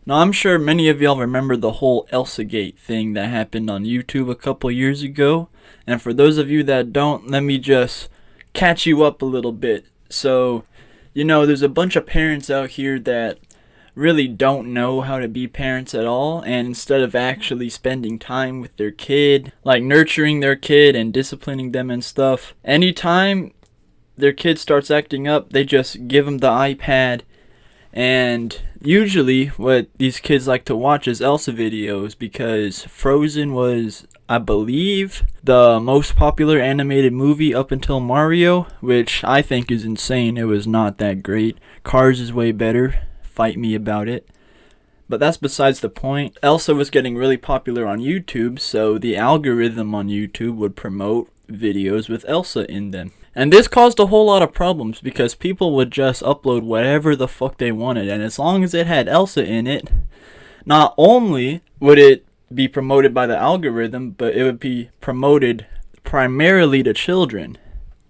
Now, I'm sure many of y'all remember the whole Elsagate thing that happened on YouTube a couple years ago. And for those of you that don't, let me just catch you up a little bit. So, there's a bunch of parents out here that really don't know how to be parents at all, and instead of actually spending time with their kid, like nurturing their kid and disciplining them and stuff, anytime their kid starts acting up, they just give them the iPad. And usually what these kids like to watch is Elsa videos, because Frozen was, I believe, the most popular animated movie up until Mario, which I think is insane. It was not that great. Cars is way better. Fight me about it. But that's besides the point. Elsa was getting really popular on YouTube, so the algorithm on YouTube would promote videos with Elsa in them. And this caused a whole lot of problems because people would just upload whatever the fuck they wanted, and as long as it had Elsa in it, not only would it be promoted by the algorithm, but it would be promoted primarily to children.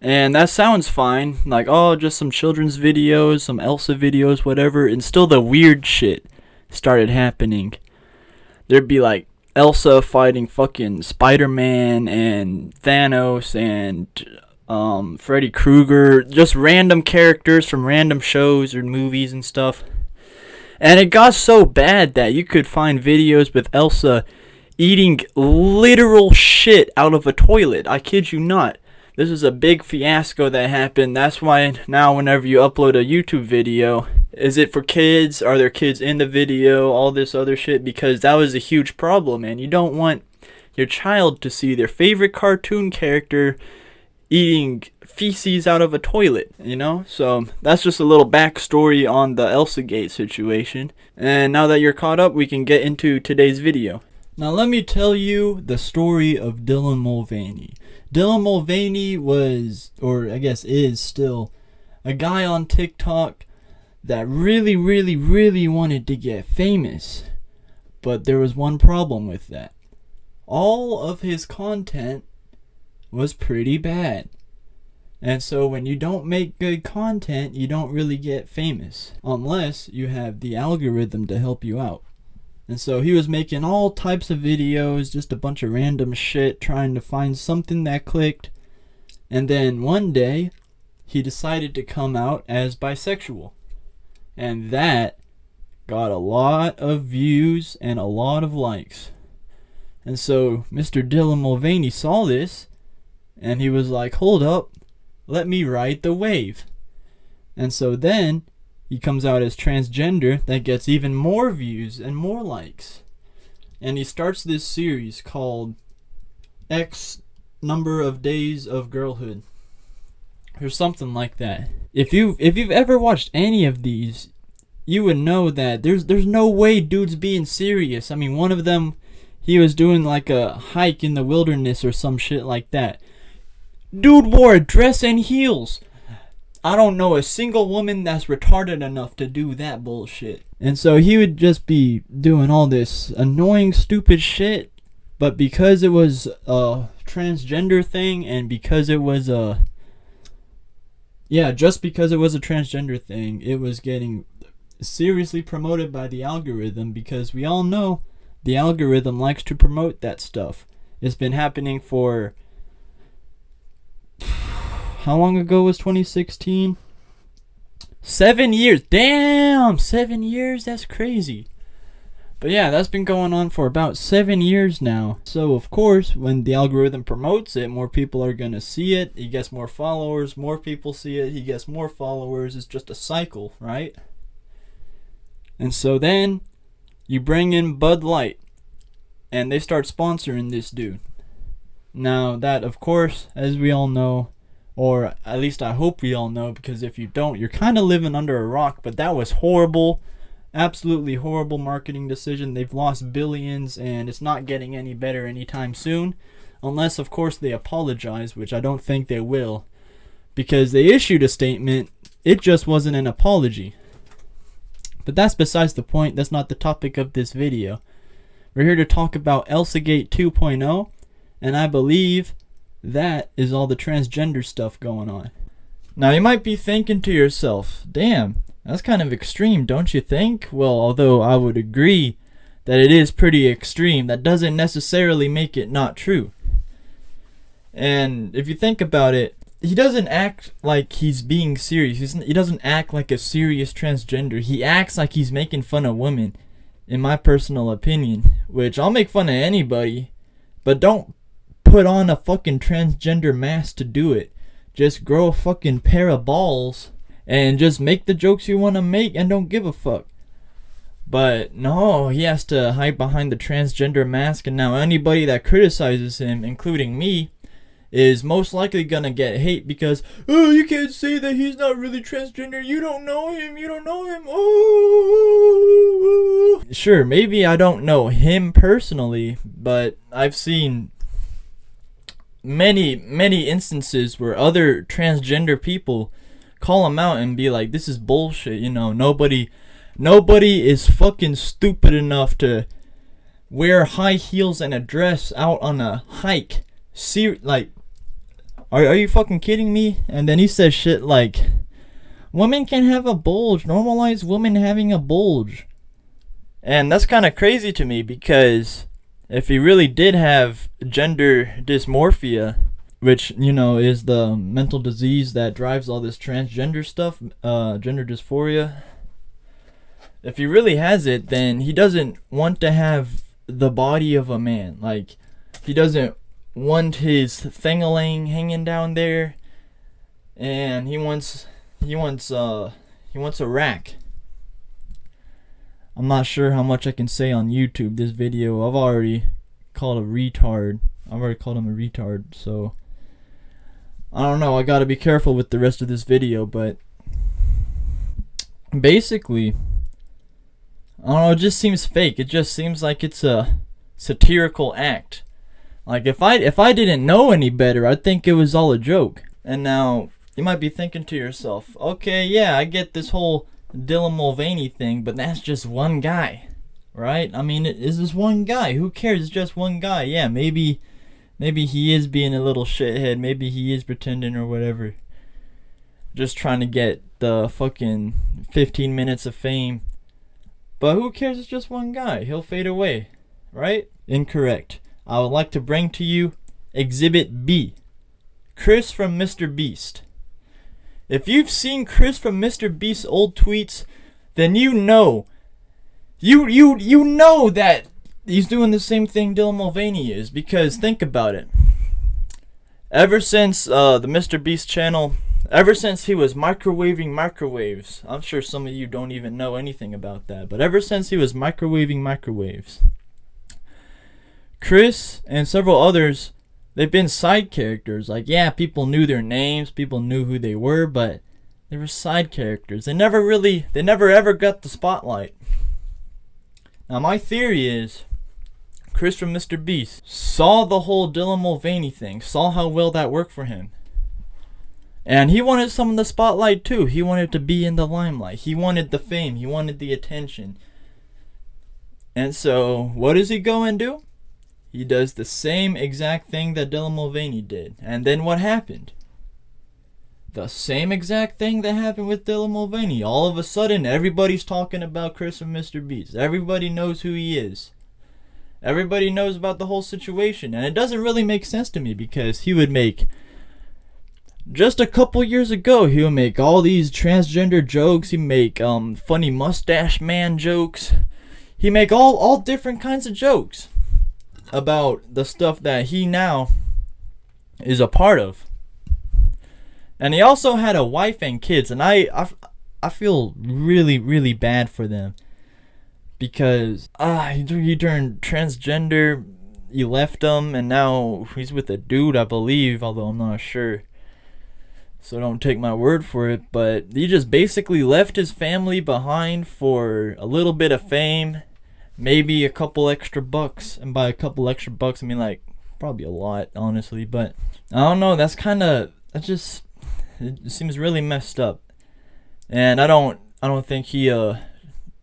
And that sounds fine, like, oh, just some children's videos, some Elsa videos, whatever, and still the weird shit started happening. There'd be like Elsa fighting fucking Spider-Man and Thanos and Freddy Krueger, just random characters from random shows or movies and stuff. And it got so bad that you could find videos with Elsa eating literal shit out of a toilet. I kid you not. This is a big fiasco that happened. That's why now whenever you upload a YouTube video, is it for kids? Are there kids in the video? All this other shit. Because that was a huge problem, and you don't want your child to see their favorite cartoon character eating feces out of a toilet, So that's just a little backstory on the Elsagate situation. And now that you're caught up, we can get into today's video. Now let me tell you the story of Dylan Mulvaney. Dylan Mulvaney was, or I guess is still, a guy on TikTok that really, really, really wanted to get famous. But there was one problem with that. All of his content was pretty bad. And so when you don't make good content, you don't really get famous. Unless you have the algorithm to help you out. And so he was making all types of videos, just a bunch of random shit, trying to find something that clicked. And then one day, he decided to come out as bisexual. And that got a lot of views and a lot of likes. And so Mr. Dylan Mulvaney saw this, and he was like, hold up, let me ride the wave. And so then he comes out as transgender, that gets even more views and more likes. And he starts this series called X number of days of girlhood, or something like that. If you've ever watched any of these, you would know that there's no way dude's being serious. I mean, one of them, he was doing like a hike in the wilderness or some shit like that. Dude wore a dress and heels. I don't know a single woman that's retarded enough to do that bullshit. And so he would just be doing all this annoying, stupid shit. But because it was a transgender thing, and because it was just because it was a transgender thing, it was getting seriously promoted by the algorithm, because we all know the algorithm likes to promote that stuff. It's been happening for... How long ago was 2016? 7 years. Damn, 7 years? That's crazy. But yeah, that's been going on for about 7 years now. So of course, when the algorithm promotes it, more people are gonna see it. He gets more followers, more people see it, he gets more followers. It's just a cycle, right? And so then, you bring in Bud Light, and they start sponsoring this dude. Now that, of course, as we all know, or at least I hope we all know, because if you don't, you're kind of living under a rock. But that was horrible, absolutely horrible marketing decision. They've lost billions, and it's not getting any better anytime soon, unless of course they apologize, which I don't think they will, because they issued a statement. It just wasn't an apology. But that's besides the point. That's not the topic of this video. We're here to talk about Elsagate 2.0, and I believe that is all the transgender stuff going on. Now you might be thinking to yourself, damn, That's kind of extreme, don't you think? Well, although I would agree that it is pretty extreme, that doesn't necessarily make it not true. And if you think about it, he doesn't act like he's being serious. He doesn't act like a serious transgender. He acts like he's making fun of women, in my personal opinion. Which, I'll make fun of anybody, but don't put on a fucking transgender mask to do it. Just grow a fucking pair of balls and just make the jokes you want to make and don't give a fuck. But no, he has to hide behind the transgender mask, and now anybody that criticizes him, including me, is most likely gonna get hate because, oh, you can't say that he's not really transgender, you don't know him, oh. Sure, maybe I don't know him personally, but I've seen many instances where other transgender people call him out and be like, this is bullshit, nobody is fucking stupid enough to wear high heels and a dress out on a hike. Are you fucking kidding me? And then he says shit like, women can have a bulge. Normalize women having a bulge. And that's kind of crazy to me, because if he really did have gender dysmorphia, which, is the mental disease that drives all this transgender stuff, gender dysphoria, if he really has it, then he doesn't want to have the body of a man. Like, he doesn't want his thing-a-ling hanging down there, and he wants a rack. I'm not sure how much I can say on YouTube. This video, I've already called him a retard, so I don't know, I gotta be careful with the rest of this video, but basically, I don't know, it just seems fake. It just seems like it's a satirical act. Like, if I didn't know any better, I'd think it was all a joke. And now, you might be thinking to yourself, okay, yeah, I get this whole Dylan Mulvaney thing, but that's just one guy, right? I mean, it is this one guy. Who cares? It's just one guy. Yeah, maybe he is being a little shithead. Maybe he is pretending or whatever. Just trying to get the fucking 15 minutes of fame. But who cares? It's just one guy. He'll fade away, right? Incorrect. I would like to bring to you Exhibit B. Chris from Mr. Beast. If you've seen Chris from Mr. Beast's old tweets, then you know that he's doing the same thing Dylan Mulvaney is. Because think about it. Ever since the Mr. Beast channel, ever since he was microwaving microwaves, I'm sure some of you don't even know anything about that, but ever since he was microwaving microwaves, Chris and several others, they've been side characters. Like, yeah, people knew their names, people knew who they were, but they were side characters. They never ever got the spotlight. Now, my theory is, Chris from Mr. Beast saw the whole Dylan Mulvaney thing, saw how well that worked for him. And he wanted some of the spotlight too. He wanted to be in the limelight. He wanted the fame. He wanted the attention. And so, what does he go and do? He does the same exact thing that Dylan Mulvaney did. And then what happened? The same exact thing that happened with Dylan Mulvaney. All of a sudden, everybody's talking about Chris from Mr. Beast. Everybody knows who he is. Everybody knows about the whole situation. And it doesn't really make sense to me, because he would make... Just a couple years ago, he would make all these transgender jokes. He'd make funny mustache man jokes. He'd make all different kinds of jokes about the stuff that he now is a part of. And he also had a wife and kids, and I feel really bad for them, because he turned transgender, he left them, and now he's with a dude, I believe, although I'm not sure, so don't take my word for it. But he just basically left his family behind for a little bit of fame, maybe a couple extra bucks. And by a couple extra bucks, I mean, like, probably a lot, honestly. But I don't know, it seems really messed up. And I don't think he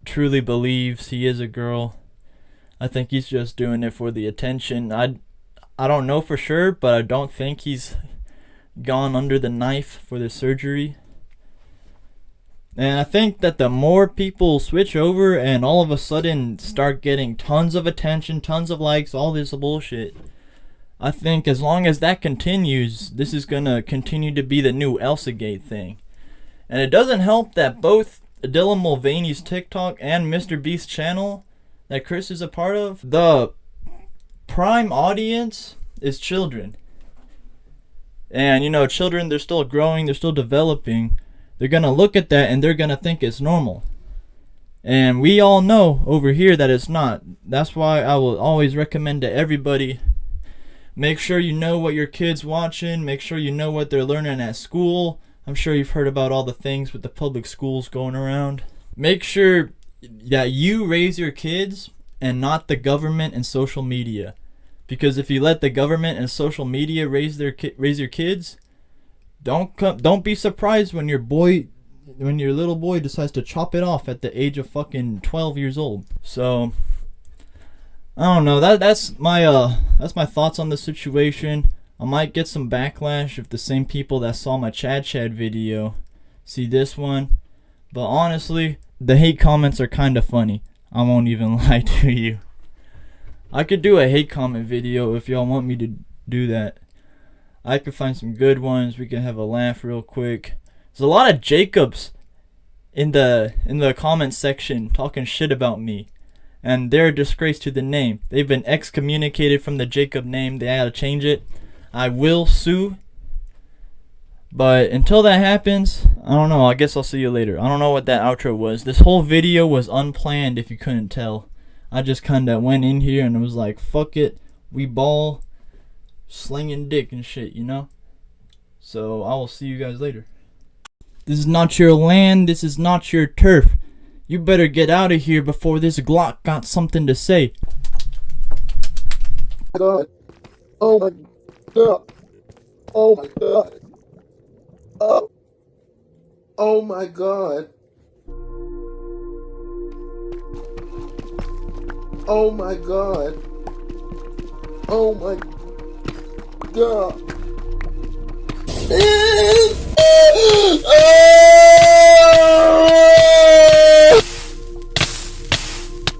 truly believes he is a girl. I think he's just doing it for the attention. I don't know for sure, but I don't think he's gone under the knife for the surgery. And I think that the more people switch over and all of a sudden start getting tons of attention, tons of likes, all this bullshit, I think as long as that continues, this is gonna continue to be the new Elsagate thing. And it doesn't help that both Dylan Mulvaney's TikTok and Mr. Beast's channel that Chris is a part of, the prime audience is children. And you know, children, they're still growing, they're still developing. They're gonna look at that and they're gonna think it's normal. And we all know over here that it's not. That's why I will always recommend to everybody, make sure you know what your kid's watching, make sure you know what they're learning at school. I'm sure you've heard about all the things with the public schools going around. Make sure that you raise your kids and not the government and social media. Because if you let the government and social media raise your kids, don't be surprised when your little boy decides to chop it off at the age of fucking 12 years old. So I don't know. That's my thoughts on the situation. I might get some backlash if the same people that saw my Chad video see this one. But honestly, the hate comments are kind of funny. I won't even lie to you. I could do a hate comment video if y'all want me to do that. I could find some good ones. We can have a laugh real quick. There's a lot of Jacobs in the comment section talking shit about me. And they're a disgrace to the name. They've been excommunicated from the Jacob name. They gotta change it. I will sue. But until that happens, I don't know. I guess I'll see you later. I don't know what that outro was. This whole video was unplanned, if you couldn't tell. I just kind of went in here and was like, fuck it. We ball. Slinging dick and shit, you know? So I will see you guys later. This is not your land. This is not your turf. You better get out of here before this Glock got something to say. God. Oh my God. Oh my God. Oh my God. Oh my God. Oh my God.